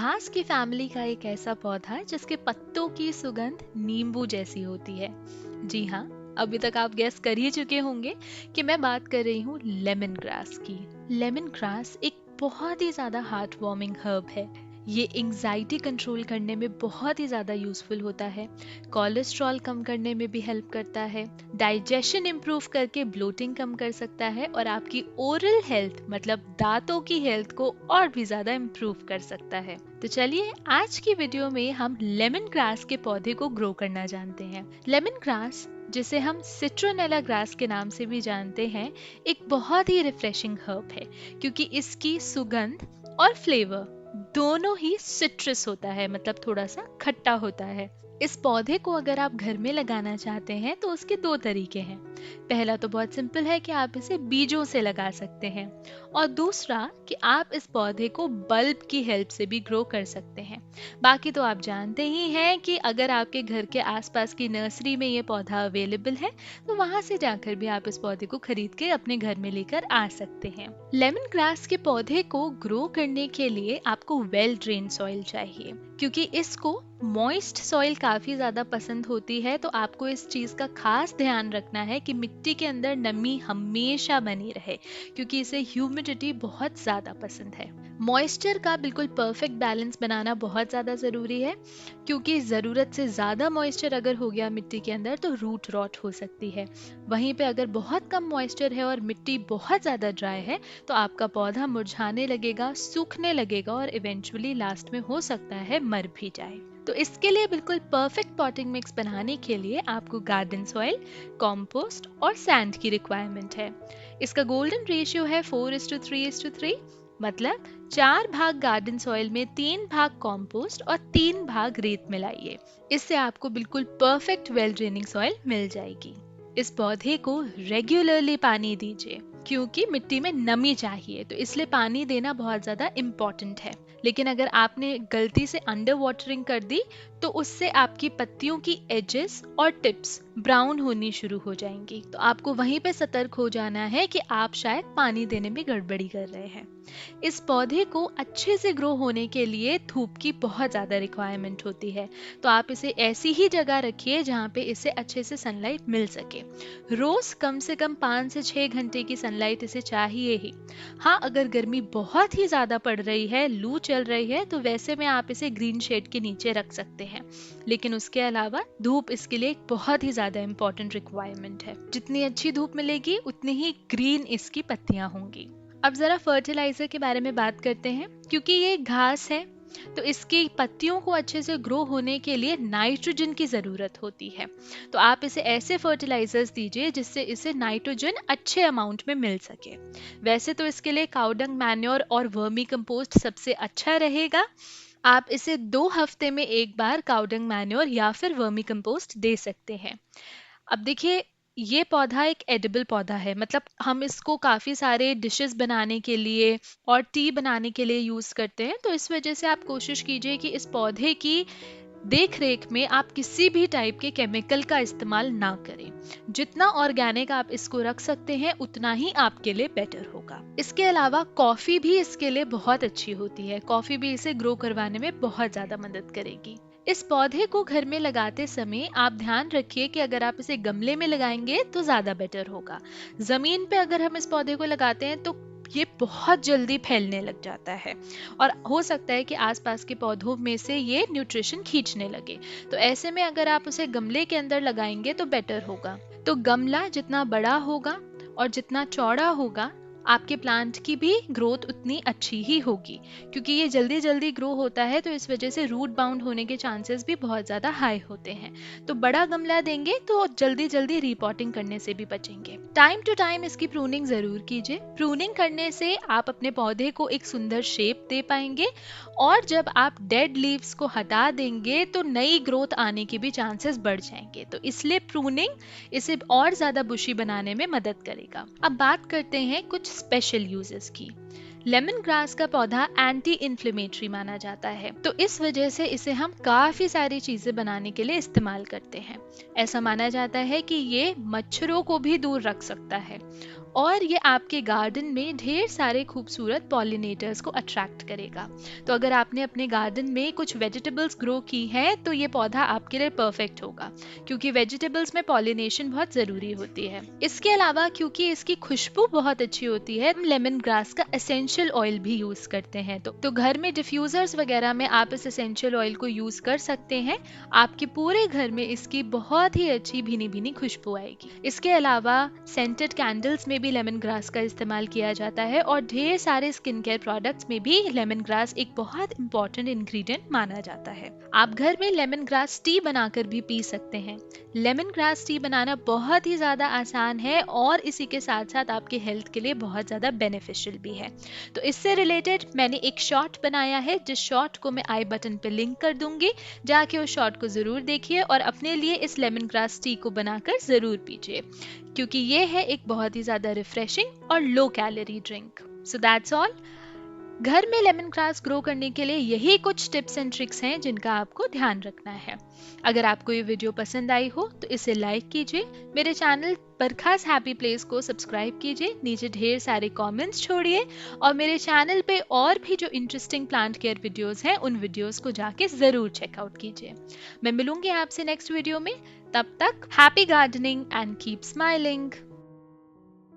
घास की फैमिली का एक ऐसा पौधा जिसके पत्तों की सुगंध नींबू जैसी होती है। जी हाँ, अभी तक आप गेस कर ही चुके होंगे कि मैं बात कर रही हूँ लेमन ग्रास की। लेमन ग्रास एक बहुत ही ज्यादा हार्ट वार्मिंग हर्ब है। ये एंजाइटी कंट्रोल करने में बहुत ही ज्यादा यूजफुल होता है। कोलेस्ट्रॉल कम करने में भी हेल्प करता है। डाइजेशन इम्प्रूव करके ब्लोटिंग कम कर सकता है और आपकी ओरल हेल्थ मतलब दांतों की हेल्थ को और भी ज्यादा इम्प्रूव कर सकता है। तो चलिए आज की वीडियो में हम लेमन ग्रास के पौधे को ग्रो करना जानते हैं। लेमन ग्रास, जिसे हम सिट्रोनेला ग्रास के नाम से भी जानते हैं, एक बहुत ही रिफ्रेशिंग हर्ब है क्योंकि इसकी सुगंध और फ्लेवर दोनों ही सिट्रस होता है, मतलब थोड़ा सा खट्टा होता है। इस पौधे को अगर आप घर में लगाना चाहते हैं तो उसके दो तरीके हैं। पहला तो बहुत सिंपल है कि आप इसे बीजों से लगा सकते हैं, और दूसरा कि आप इस पौधे को बल्ब की हेल्प से भी ग्रो कर सकते हैं। बाकी तो आप जानते ही हैं कि अगर आपके घर के आसपास की नर्सरी में ये पौधा अवेलेबल है तो वहां से जाकर भी आप इस पौधे को खरीद के अपने घर में लेकर आ सकते हैं। लेमन ग्रास के पौधे को ग्रो करने के लिए आपको वेल ड्रेन सॉइल चाहिए, क्योंकि इसको मॉइस्ट सॉइल काफी ज्यादा पसंद होती है। तो आपको इस चीज का खास ध्यान रखना है कि मिट्टी के अंदर नमी हमेशा बनी रहे, क्योंकि इसे ह्यूमिडिटी बहुत ज्यादा पसंद है। मॉइस्चर का बिल्कुल परफेक्ट बैलेंस बनाना बहुत ज्यादा जरूरी है, क्योंकि जरूरत से ज्यादा मॉइस्चर अगर हो गया मिट्टी के अंदर तो रूट रॉट हो सकती है। वहीं पे अगर बहुत कम मॉइस्चर है और मिट्टी बहुत ज्यादा ड्राई है तो आपका पौधा मुरझाने लगेगा, सूखने लगेगा और इवेंचुअली लास्ट में हो सकता है मर भी जाए। तो इसके लिए बिल्कुल परफेक्ट पॉटिंग मिक्स बनाने के लिए आपको गार्डन सॉइल, कॉम्पोस्ट और सैंड की रिक्वायरमेंट है। इसका गोल्डन रेशियो है 4:3:3, मतलब 4 भाग गार्डन सॉइल में 3 भाग कॉम्पोस्ट और 3 भाग रेत मिलाइए। इससे आपको बिल्कुल परफेक्ट वेल ड्रेनिंग सॉइल मिल जाएगी। इस पौधे को रेगुलरली पानी दीजिए, क्योंकि मिट्टी में नमी चाहिए, तो इसलिए पानी देना बहुत ज्यादा इम्पोर्टेंट है। लेकिन अगर आपने गलती से अंडर वाटरिंग कर दी तो उससे आपकी पत्तियों की एजेस और टिप्स ब्राउन होनी शुरू हो जाएंगी। तो आपको वहीं पे सतर्क हो जाना है कि आप शायद पानी देने में गड़बड़ी कर रहे हैं। इस पौधे को अच्छे से ग्रो होने के लिए धूप की बहुत ज्यादा रिक्वायरमेंट होती है, तो आप इसे ऐसी ही जगह रखिए जहाँ पे इसे अच्छे से सनलाइट मिल सके। रोज कम से कम 5 से 6 घंटे की सनलाइट इसे चाहिए ही। हाँ, अगर गर्मी बहुत ही ज्यादा पड़ रही है, लू चल रही है, तो वैसे में आप इसे ग्रीन शेड के नीचे रख सकते हैं। लेकिन उसके अलावा धूप इसके लिए एक बहुत ही ज्यादा इंपॉर्टेंट रिक्वायरमेंट है। जितनी अच्छी धूप मिलेगी उतनी ही ग्रीन इसकी पत्तियां होंगी। अब जरा फर्टिलाइजर के बारे में बात करते हैं। क्योंकि ये घास है तो इसकी पत्तियों को अच्छे से ग्रो होने के लिए नाइट्रोजन की जरूरत होती है। तो आप इसे ऐसे फर्टिलाइजर्स दीजिए जिससे इसे नाइट्रोजन अच्छे अमाउंट में मिल सके। वैसे तो इसके लिए काउडंग मैन्योर और वर्मी कंपोस्ट सबसे अच्छा रहेगा। आप इसे 2 हफ्ते में एक बार काउडंग मैन्योर या फिर वर्मी कंपोस्ट दे सकते हैं। अब देखिए, ये पौधा एक एडिबल पौधा है, मतलब हम इसको काफी सारे डिशेस बनाने के लिए और टी बनाने के लिए यूज करते हैं। तो इस वजह से आप कोशिश कीजिए कि इस पौधे की देख रेख में आप किसी भी टाइप के केमिकल का इस्तेमाल ना करें। जितना ऑर्गेनिक आप इसको रख सकते हैं उतना ही आपके लिए बेटर होगा। इसके अलावा कॉफी भी इसके लिए बहुत अच्छी होती है। कॉफी भी इसे ग्रो करवाने में बहुत ज्यादा मदद करेगी। इस पौधे को घर में लगाते समय आप ध्यान रखिए कि अगर आप इसे गमले में लगाएंगे तो ज्यादा बेटर होगा। जमीन पे अगर हम इस पौधे को लगाते हैं तो ये बहुत जल्दी फैलने लग जाता है और हो सकता है कि आसपास के पौधों में से ये न्यूट्रिशन खींचने लगे। तो ऐसे में अगर आप उसे गमले के अंदर लगाएंगे तो बेटर होगा। तो गमला जितना बड़ा होगा और जितना चौड़ा होगा, आपके प्लांट की भी ग्रोथ उतनी अच्छी ही होगी। क्योंकि ये जल्दी जल्दी ग्रो होता है तो इस वजह से रूट बाउंड होने के चांसेस भी बहुत ज्यादा हाई होते हैं। तो बड़ा गमला देंगे तो जल्दी जल्दी रिपोर्टिंग करने से भी बचेंगे। टाइम टू टाइम इसकी प्रूनिंग जरूर कीजिए। प्रूनिंग करने से आप अपने पौधे को एक सुंदर शेप दे पाएंगे, और जब आप डेड लीव्स को हटा देंगे तो नई ग्रोथ आने के भी चांसेस बढ़ जाएंगे। तो इसलिए प्रूनिंग इसे और ज्यादा बुशी बनाने में मदद करेगा। अब बात करते हैं कुछ स्पेशल यूजेस की। लेमन ग्रास का पौधा एंटी इन्फ्लेमेटरी माना जाता है, तो इस वजह से इसे हम काफी सारी चीजें बनाने के लिए इस्तेमाल करते हैं। ऐसा माना जाता है कि ये मच्छरों को भी दूर रख सकता है और ये आपके गार्डन में ढेर सारे खूबसूरत पॉलिनेटर्स को अट्रैक्ट करेगा। तो अगर आपने अपने गार्डन में कुछ वेजिटेबल्स ग्रो की हैं तो ये पौधा आपके लिए परफेक्ट होगा, क्योंकि वेजिटेबल्स में पॉलिनेशन बहुत ज़रूरी होती है। इसके अलावा क्योंकि इसकी खुशबू बहुत अच्छी होती है, हम लेमन ग्रास का एसेंशियल ऑयल भी यूज़ करते हैं। तो घर में डिफ्यूज़र्स वगैरह में आप इस एसेंशियल ऑयल को यूज़ कर सकते हैं। आपके पूरे घर में इसकी बहुत ही अच्छी भीनी भीनी खुशबू आएगी। इसके अलावा सेंटेड कैंडल्स में भी लेमन ग्रास का इस्तेमाल किया जाता है और ढेर सारे स्किन केयर प्रोडक्ट्स में भी लेमन ग्रास एक बहुत इंपॉर्टेंट इंग्रेडिएंट माना जाता है। आप घर में लेमन ग्रास टी बनाकर भी पी सकते हैं। लेमन ग्रास टी बनाना बहुत ही ज़्यादा आसान है और इसी के साथ साथ आपके हेल्थ के लिए बहुत ज़्यादा बेनिफिशियल भी है। तो इससे रिलेटेड मैंने एक शॉर्ट बनाया है, जिस शॉर्ट को मैं आई बटन पे लिंक कर दूंगी। जाके उस शॉर्ट को ज़रूर देखिए और अपने लिए इस लेमन ग्रास टी को बनाकर ज़रूर पीजिए, क्योंकि ये है एक बहुत ही ज़्यादा रिफ्रेशिंग और low calorie drink. So that's all. घर में लेमन ग्रास ग्रो करने के लिए यही कुछ टिप्स एंड ट्रिक्स हैं जिनका आपको ध्यान रखना है। अगर आपको ये वीडियो पसंद आई हो तो इसे लाइक कीजिए, मेरे चैनल बरखास हैप्पी प्लेस को सब्सक्राइब कीजिए, नीचे ढेर सारे कमेंट्स छोड़िए और मेरे चैनल पे और भी जो इंटरेस्टिंग प्लांट केयर वीडियोस हैं उन वीडियोस को जाके ज़रूर चेकआउट कीजिए। मैं मिलूंगी आपसे नेक्स्ट वीडियो में। तब तक happy gardening and keep smiling.